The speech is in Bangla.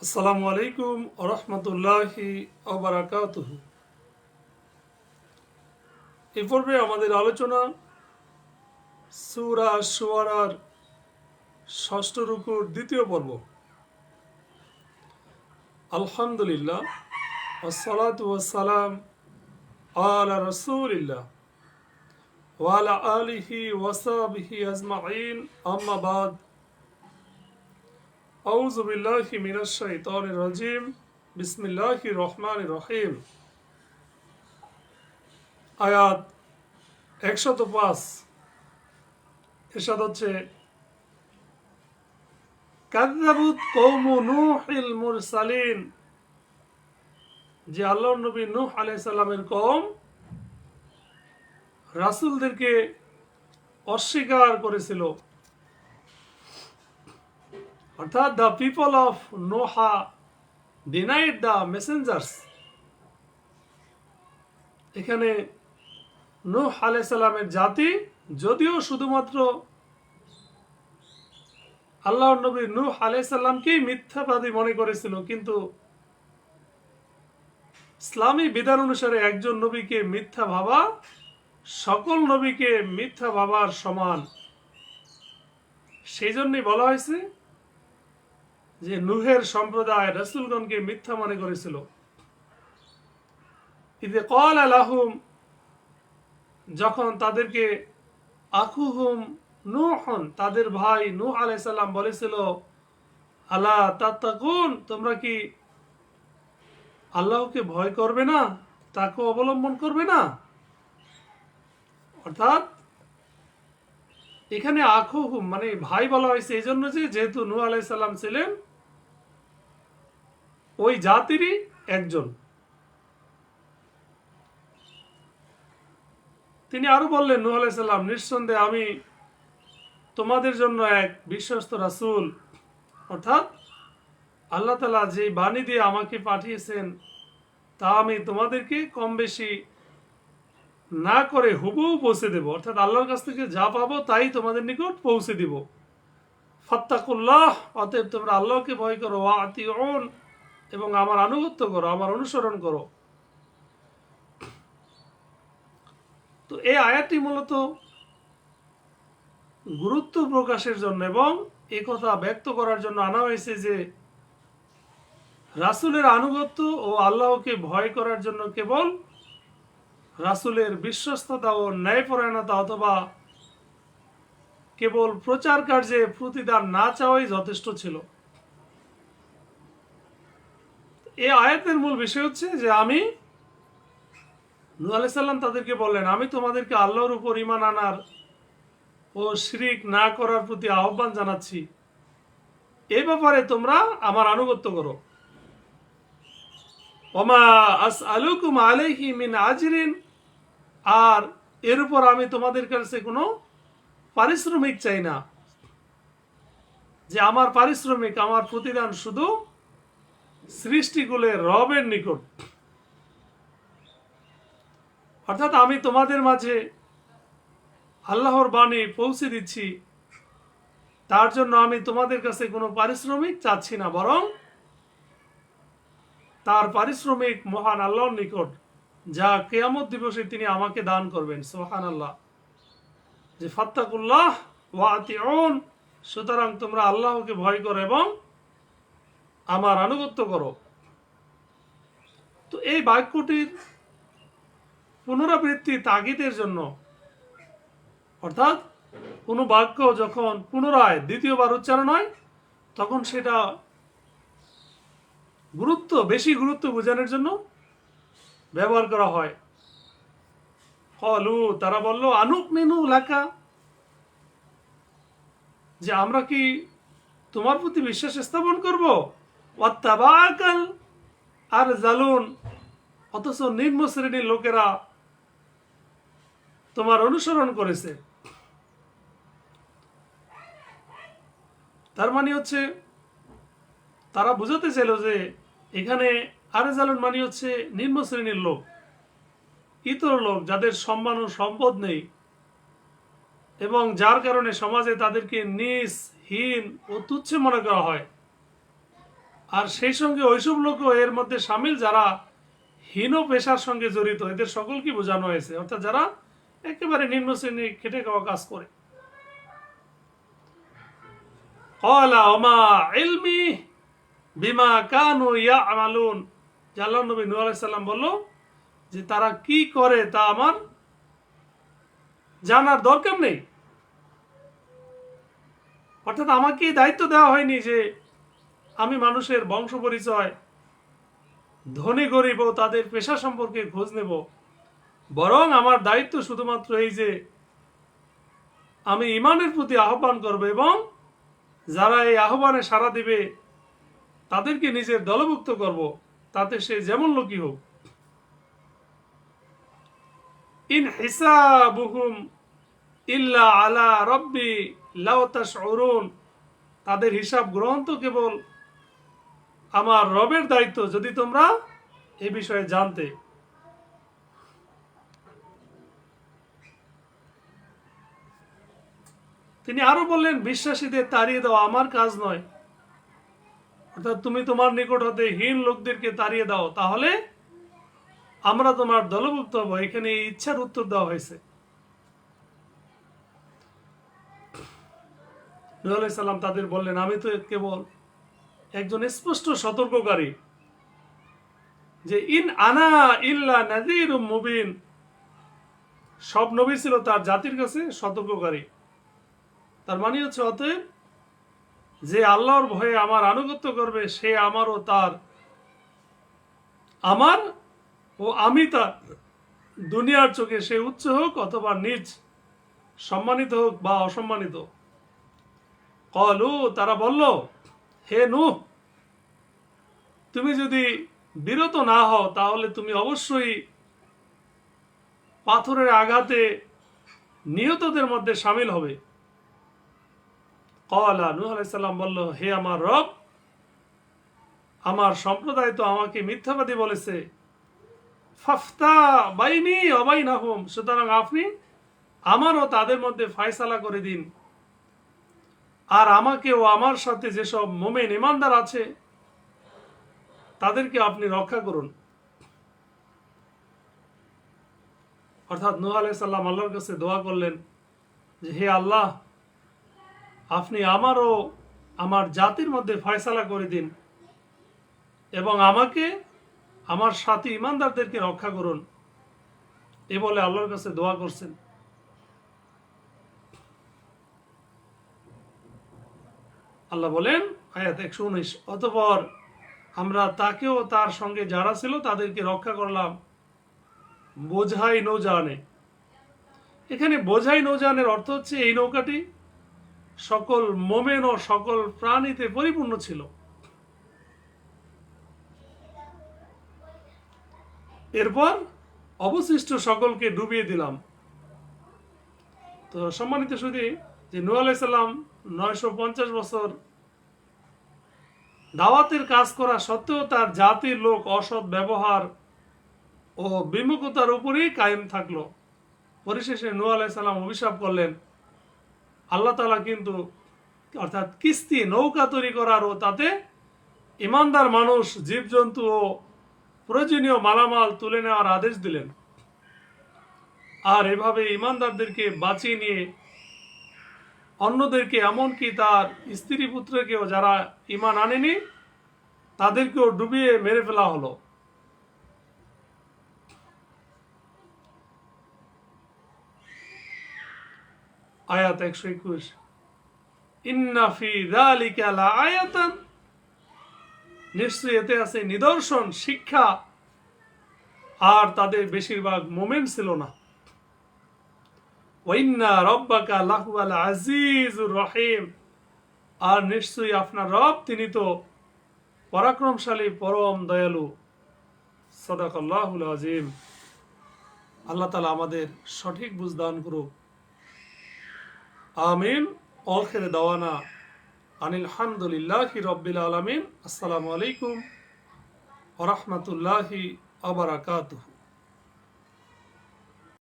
আসসালামু আলাইকুম ওরহমতুল্লাহি ওবারাকাতুহু। এই পর্বে আমাদের আলোচনা সূরা শুআরার ষষ্ঠ রুকুর দ্বিতীয় পর্ব। আলহামদুলিল্লাহ ওয়াসসালাতু ওয়াসসালাম আলা রাসূলিল্লাহ ওয়া আলা আলিহি ওয়া সাহবিহি আজমাইন, আম্মা বাদ। আউযু বিল্লাহি মিনাশ শাইতানির রাজিম। বিসমিল্লাহির রহমানির রহিম। আয়াত 105 এরশাদ হচ্ছে, কাযযাবুত কওমু নূহিল মুরসালিন, যে আল্লাহর নবী নূহ আলাইহিস সালামের কওম রাসূলদেরকে অস্বীকার করেছিল। অর্থাৎ the people of Noha denied the messengers. এখানে নূহ আলাইহিস সালামের জাতি যদিও শুধুমাত্র আল্লাহর নবী নূহ আলাইহিস সালামকেই মিথ্যাবাদী মনে করেছিল, কিন্তু ইসলামী বিধান অনুসারে একজন নবীকে মিথ্যা ভাবা সকল নবীকে মিথ্যা ভাবার সমান। সেই জন্যই বলা হয়েছে যে নূহের সম্প্রদায় রাসূলগণকে মিথ্যা মনে করেছিল। ইযে ক্বালা লাহুম, যখন তাদেরকে আখুহুম নূহুন, তাদের ভাই নূহ আলাইহিস সালাম বলেছিল, আলা তাত্তাকুন, তোমরা কি আল্লাহকে ভয় করবে না, তাকে অবলম্বন করবে না। অর্থাৎ এখানে আখুহুম মানে ভাই বলা হয়েছে এই জন্য যে যেহেতু নূহ আলাইহিস সালাম ছিলেন ওই জাতিরই একজন। তিনি আরো বললেন, নূহ আলাইহিস সালাম, নিঃসন্দেহে আমি তোমাদের জন্য এক বিশ্বস্ত রাসূল। অর্থাৎ আল্লাহ তাআলা যে বাণী দিয়ে আমাকে পাঠিয়েছেন তা আমি তোমাদেরকে কম বেশি না করে হুবহু পৌঁছে দেব। অর্থাৎ আল্লাহর কাছ থেকে যা পাবো তাই তোমাদের নিকট পৌঁছে দিব। ফাত্তাকুল্লাহ, অতএব তোমরা আল্লাহকে ভয় করো, ওয়া আতিউন, এবং আমার আনুগত্য করো, আমার অনুসরণ করো। তো এই আয়াতটি মূলত গুরুত্ব প্রকাশের জন্য এবং এই কথা ব্যক্ত করার জন্য আনা হয়েছে যে রাসূলের আনুগত্য ও আল্লাহকে ভয় করার জন্য কেবল রাসূলের বিশ্বস্ততা ও ন্যায়পরায়ণতা অথবা কেবল প্রচার কার্যে প্রতিদান না চাওয়াই যথেষ্ট ছিল। এই আয়াতের মূল বিষয় হচ্ছে যে আমি নূহ আলাইহিস সালাম তাদেরকে বললেন, আমি তোমাদেরকে আল্লাহর উপর ঈমান আনার ও শিরক না করার প্রতি আহ্বান জানাচ্ছি। এই ব্যাপারে তোমরা আমার আনুগত্য করো। ওমা আসআলুকুম আলাইহি মিন আজরিন, আর এর উপর আমি তোমাদের কাছে কোনো পারিশ্রমিক চাই না, যে আমার পারিশ্রমিক, আমার প্রতিদান শুধু সৃষ্টিকুলের রবের নিকট। অর্থাৎ আমি তোমাদের মাঝে আল্লাহর বাণী পৌঁছে দিচ্ছি, তার জন্য আমি তোমাদের কাছে কোনো পারিশ্রমিক চাচ্ছি না, বরং তার পারিশ্রমিক মহান আল্লাহর নিকট, যা কিয়ামত দিবসে তিনি আমাকে দান করবেন। সুবহানাল্লাহ। যে ফাত্তাকুল্লাহ ওয়া আতিউন, সুতরাং তোমরা আল্লাহকে ভয় করো এবং আমার আনুগত্য করো। তো এই বাক্যটির পুনরাবৃত্তি তাগিদের জন্য, অর্থাৎ কোনো বাক্য যখন পুনরায় দ্বিতীয়বার উচ্চারণ হয় তখন সেটা বেশি গুরুত্ব বোঝানোর জন্য ব্যবহার করা হয়। ক্বালু, তারা বলল, আনুমিনু লাকা, যে আমরা কি তোমার প্রতি বিশ্বাস স্থাপন করব। ওয়াত্তাবাআকাল আরযালুন, অথচ নিম্ন শ্রেণীর লোকেরা তোমার অনুসরণ করেছে। তার মানে হচ্ছে তারা বুঝাতে চাইল যে এখানে আরযালুন মানে হচ্ছে নিম্ন শ্রেণীর লোক, ইতর লোক, যাদের সম্মান ও সম্পদ নেই এবং যার কারণে সমাজে তাদেরকে নীচ, হীন ও তুচ্ছ মনে করা হয়। আর সেই সঙ্গে ওইসব লোকও এর মধ্যে সামিল যারা হীন পেশার সঙ্গে জড়িত, এদের সকলকে বোঝানো হয়েছে, অর্থাৎ যারা একেবারে নিম্ন শ্রেণী খেটে খাওয়া কাজ করে। ক্বালা ওমা ইলমি বিমা কানু ইয়ামালুন, আল্লাহর নবী নূহ আলাইহিস সালাম বলল যে তারা কি করে তা আমার জানার দরকার নেই। অর্থাৎ আমাকে দায়িত্ব দেওয়া হয়নি যে আমি মানুষের বংশ পরিচয়, ধনী গরিব ও তাদের পেশা সম্পর্কে খোঁজ নেব, বরং আমার দায়িত্ব শুধুমাত্র এই যে আমি ঈমানের প্রতি আহ্বান করব এবং যারা এই আহ্বানে সাড়া দিবে তাদেরকে নিজের দলভুক্ত করব, তাতে সে যেমন লোকই হোক। ইন হিসাবুহুম ইল্লা আলা রব্বি লাউ তাশউরুন, তাদের হিসাব গ্রহণ তো কেবল আমার রবের দায়িত্ব, যদি তোমরা এই বিষয়ে জানতে। তিনি আরো বললেন, বিশ্বাসীদের তাড়িয়ে দেওয়া আমার কাজ নয়, অর্থাৎ তুমি তোমার নিকট হতে হীন লোকদেরকে তাড়িয়ে দাও, তাহলে আমরা তোমার দলভুক্ত হবো। এখানে এই ইচ্ছার উত্তর দেওয়া হয়েছে। নূহ আলাইহিস সালাম তাদের বললেন, আমি তো কেবল একজন স্পষ্ট সতর্ককারী, যে ইন আনা ইল্লা নাযীরুম মুবিন, সব নবী ছিল তার জাতির কাছে সতর্ককারী। তার মানে হচ্ছে অতএব যে আল্লাহর ভয়ে আমার আনুগত্য করবে সে আমারও তার, আমার ও আমি তার, দুনিয়ার চোখে সে উচ্চ হোক অথবা নিচ, সম্মানিত হোক বা অসম্মানিত। ক্বালু, তারা বলল, হে নূহ, তুমি যদি বিরত না হও তাহলে তুমি অবশ্যই পাথরের আঘাতে নিহতদের মধ্যে সামিল হবে। ক্বালা, নূহ আলাইহিস সালাম বলল, হে আমার রব, আমার সম্প্রদায় তো আমাকে মিথ্যাবাদী বলেছে। ফাফতা বাইনি ওয়া বাইনাহুম, সুতরাং আপনি আমার ও তাদের মধ্যে ফয়সালা করে দিন, আর আমাকে ও আমার সাথে যেসব মুমিন ঈমানদার আছে তাদেরকে আপনি রক্ষা করুন। অর্থাৎ নূহ আলাইহিস সালাম আল্লাহর কাছে দোয়া করলেন যে হে আল্লাহ, আপনি আমার ও আমার জাতির মধ্যে ফয়সালা করে দিন এবং আমাকে আমার সাথী ঈমানদারদেরকে রক্ষা করুন। এ বলে আল্লাহর কাছে দোয়া করছেন। আল্লাহ বলেন আয়াত 119, অতঃপর আমরা তাকেও তার সঙ্গে যারা ছিল তাদেরকে রক্ষা করলাম বোঝাই নৌজানে। এখানে বোঝাই নৌজানের অর্থ হচ্ছে এই নৌকাটি সকল মোমেন ও সকল প্রাণীতে পরিপূর্ণ ছিল। এরপর অবশিষ্ট সকলকে ডুবিয়ে দিলাম। তো সম্মানিত সুধী, যে নূহ আলাইহিস সালাম 950 বছর দাওয়াতের কাজ করা সত্ত্বেও তার জাতির লোক অসৎ ব্যবহার ও বিমুখতার উপরেই কায়েম থাকলো। পরিশেষে নূহ আলাইহিস সালাম অভিশাপ করলেন। আল্লাহ তাআলা কিন্তু অর্থাৎ কিস্তি নৌকা তৈরি করার ও তাতে ইমানদার মানুষ, জীবজন্তু ও প্রয়োজনীয় মালামাল তুলে নেওয়ার আদেশ দিলেন। আর এভাবে ইমানদারদেরকে বাঁচিয়ে নিয়ে অন্যদেরকে, এমনকি তার স্ত্রী পুত্রকেও যারা ঈমান আনেনি তাদেরকেও ডুবিয়ে মেরে ফেলা হলো। আয়াত 121, ইন্না ফি যালিকা লাআয়াতান, নিশ্চয়ই এতে আছে নিদর্শন, শিক্ষা, আর তাদের বেশিরভাগ মুমিন ছিল না। ওয়া ইন্না রাব্বাকা লাহুয়াল আজিজুর রহিম, আর নিশ্চয়ই আপনার রব তিনি তো পরাক্রমশালী, পরম দয়ালু। সাদাকাল্লাহুল আযীম। আল্লাহ তাআলা আমাদের সঠিক বুঝ দান করুক। আমিন। আখির দাওয়ানা আনিল হামদুলিল্লাহি রাব্বিল আলামিন। আসসালামু আলাইকুম ওয়া রাহমাতুল্লাহি ওয়া বারাকাতুহু।